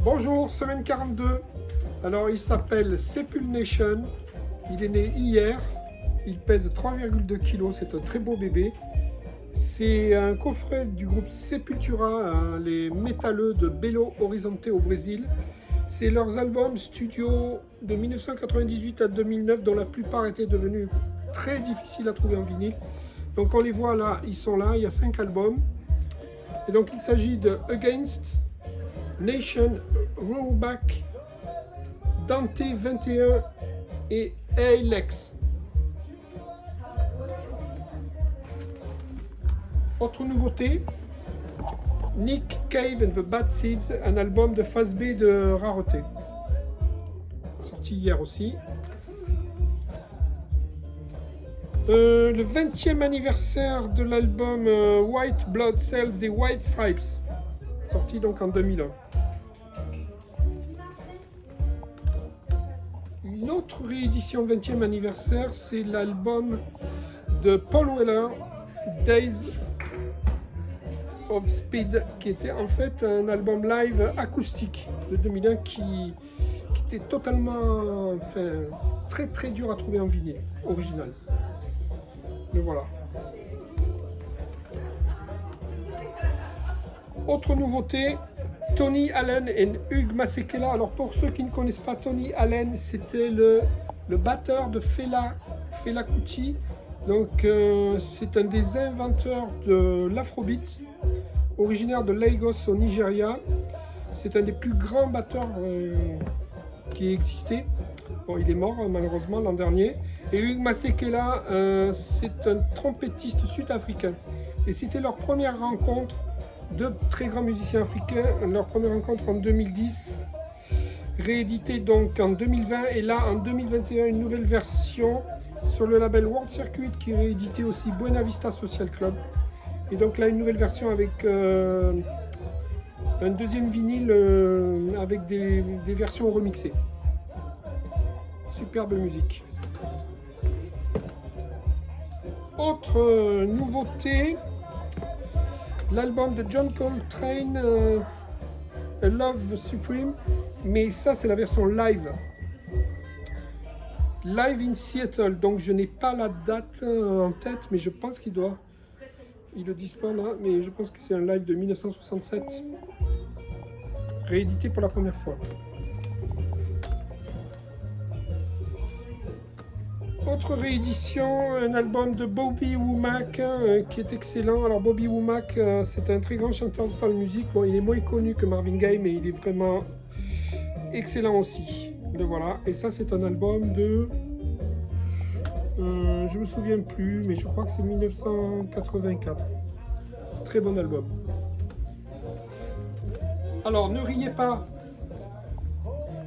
Bonjour, semaine 42. Alors, il s'appelle Sepulnation. Il est né hier. Il pèse 3,2 kg. C'est un très beau bébé. C'est un coffret du groupe Sepultura, les métalleux de Belo Horizonte au Brésil. C'est leurs albums studio de 1998 à 2009, dont la plupart étaient devenus très difficiles à trouver en vinyle. Donc on les voit là, ils sont là, il y a 5 albums. Et donc il s'agit de Against, Nation, Rowback, Dante 21 et Alex. Autre nouveauté, Nick Cave and the Bad Seeds, un album de phase B de rareté. Sorti hier aussi. Le 20e anniversaire de l'album White Blood Cells des White Stripes, sorti donc en 2001. Une autre réédition 20e anniversaire, c'est l'album de Paul Weller, Days of Speed, qui était en fait un album live acoustique de 2001 qui était totalement, très très dur à trouver en vinyle original. Mais voilà. Autre nouveauté, Tony Allen et Hugh Masekela. Alors pour ceux qui ne connaissent pas Tony Allen, c'était le batteur de Fela Kuti. Donc c'est un des inventeurs de l'afrobeat, originaire de Lagos au Nigeria. C'est un des plus grands batteurs qui ait existé. Bon, il est mort malheureusement l'an dernier. Et Hugh Masekela, c'est un trompettiste sud-africain. Et c'était leur première rencontre, deux très grands musiciens africains, leur première rencontre en 2010, rééditée donc en 2020, et là en 2021 une nouvelle version sur le label World Circuit qui réédité aussi Buena Vista Social Club. Et donc là une nouvelle version avec un deuxième vinyle avec des versions remixées. Superbe musique. Autre nouveauté, l'album de John Coltrane, A Love Supreme, mais ça c'est la version live. Live in Seattle, donc je n'ai pas la date en tête, mais je pense qu'il doit. Ils le disent pas là, mais je pense que c'est un live de 1967, réédité pour la première fois. Autre réédition, un album de Bobby Womack qui est excellent. Alors Bobby Womack, c'est un très grand chanteur de soul music. Bon, il est moins connu que Marvin Gaye, mais il est vraiment excellent aussi. Donc voilà, et ça c'est un album de, je me souviens plus, mais je crois que c'est 1984. Très bon album. Alors ne riez pas,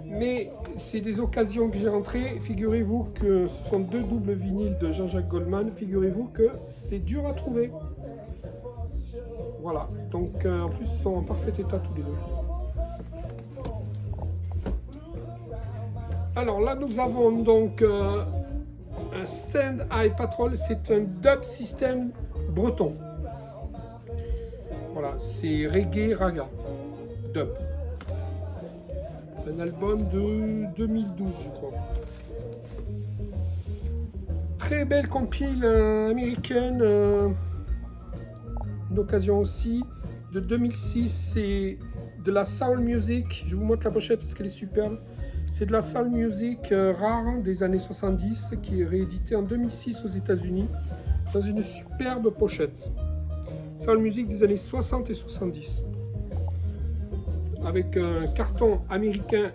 mais c'est des occasions que j'ai rentrées. Figurez-vous que ce sont deux doubles vinyles de Jean-Jacques Goldman. Figurez-vous que c'est dur à trouver. Voilà, donc en plus ils sont en parfait état tous les deux. Alors là nous avons donc un Stand Eye Patrol, c'est un dub system breton. Voilà, c'est reggae raga, dub. Un album de 2012, je crois. Très belle compile américaine. Une occasion aussi. De 2006, c'est de la soul music. Je vous montre la pochette parce qu'elle est superbe. C'est de la soul music rare des années 70 qui est rééditée en 2006 aux États-Unis dans une superbe pochette. Soul music des années 60 et 70. Avec un carton américain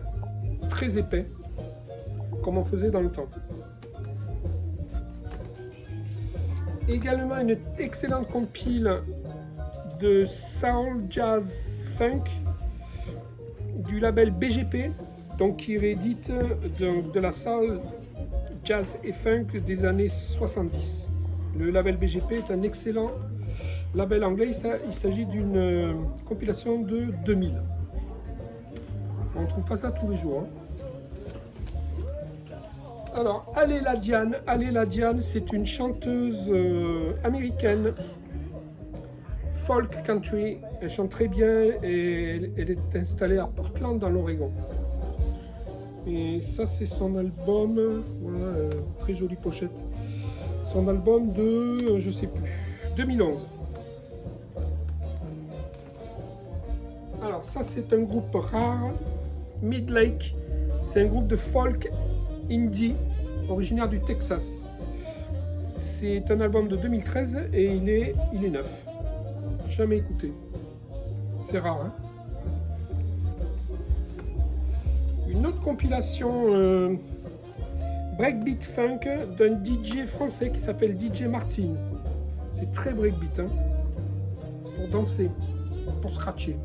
très épais, comme on faisait dans le temps. Également une excellente compile de soul, jazz, funk du label BGP, donc qui réédite de la soul, jazz et funk des années 70. Le label BGP est un excellent label anglais, il s'agit d'une compilation de 2000. On ne trouve pas ça tous les jours. Alors, Aléla Diane, c'est une chanteuse américaine, folk country. Elle chante très bien et elle est installée à Portland dans l'Oregon. Et ça c'est son album, voilà, très jolie pochette. Son album de, je sais plus, 2011. Alors ça c'est un groupe rare, Midlake. C'est un groupe de folk indie originaire du Texas. C'est un album de 2013 et il est neuf. Jamais écouté. C'est rare, hein. Une autre compilation breakbeat funk d'un DJ français qui s'appelle DJ Martin. C'est très breakbeat, hein, pour danser, pour scratcher.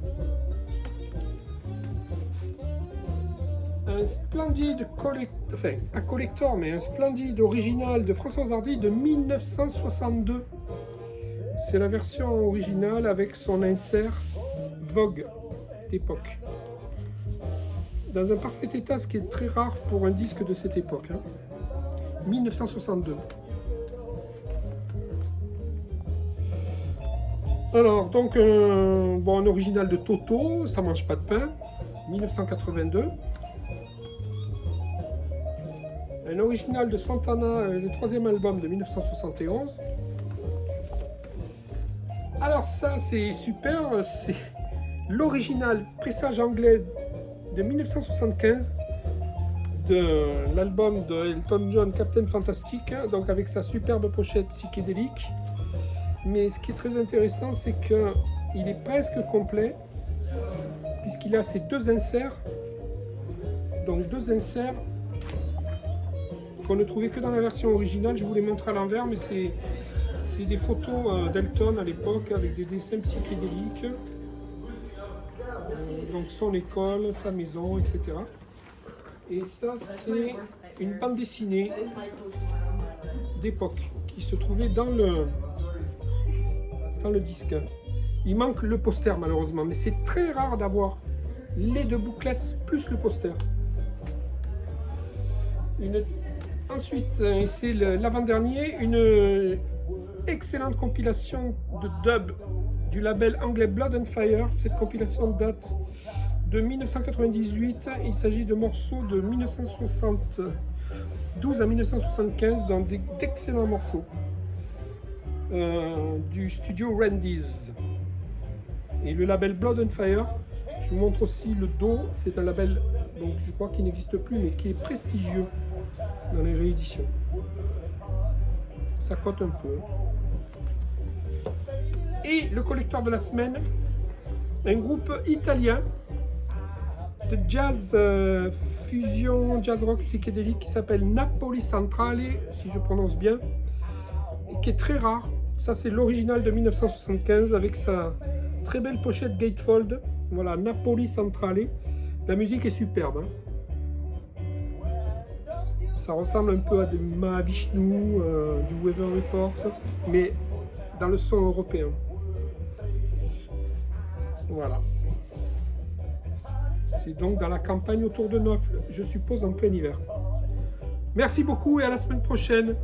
Un splendide collector, mais un splendide original de François Hardy de 1962. C'est la version originale avec son insert Vogue d'époque. Dans un parfait état, ce qui est très rare pour un disque de cette époque. Hein. 1962. Alors, donc, un original de Toto, Ça mange pas de pain, 1982. Un original de Santana, le troisième album de 1971. Alors ça, c'est super, c'est l'original pressage anglais de 1975 de l'album de Elton John, Captain Fantastic, donc avec sa superbe pochette psychédélique. Mais ce qui est très intéressant, c'est qu'il est presque complet, puisqu'il a ces deux inserts. Donc deux inserts qu'on ne trouvait que dans la version originale. Je vous les montre à l'envers, mais c'est des photos d'Elton à l'époque avec des dessins psychédéliques. Donc son école, sa maison, etc. Et ça, c'est une bande dessinée d'époque qui se trouvait dans le disque. Il manque le poster malheureusement, mais c'est très rare d'avoir les deux bouclettes plus le poster. Ensuite, c'est l'avant-dernier, une excellente compilation de dub du label anglais Blood and Fire. Cette compilation date de 1998. Il s'agit de morceaux de 1972 à 1975 dans d'excellents morceaux du studio Randy's. Et le label Blood and Fire, je vous montre aussi le dos. C'est un label, donc je crois qu'il n'existe plus, mais qui est prestigieux dans les rééditions. Ça cote un peu. Et le collecteur de la semaine, un groupe italien de jazz fusion, jazz rock psychédélique qui s'appelle Napoli Centrale, si je prononce bien, et qui est très rare. Ça c'est l'original de 1975 avec sa très belle pochette gatefold. Voilà, Napoli Centrale. La musique est superbe. Hein. Ça ressemble un peu à des Mahavishnu, du Weather Report, mais dans le son européen. Voilà. C'est donc dans la campagne autour de Naples, je suppose en plein hiver. Merci beaucoup et à la semaine prochaine.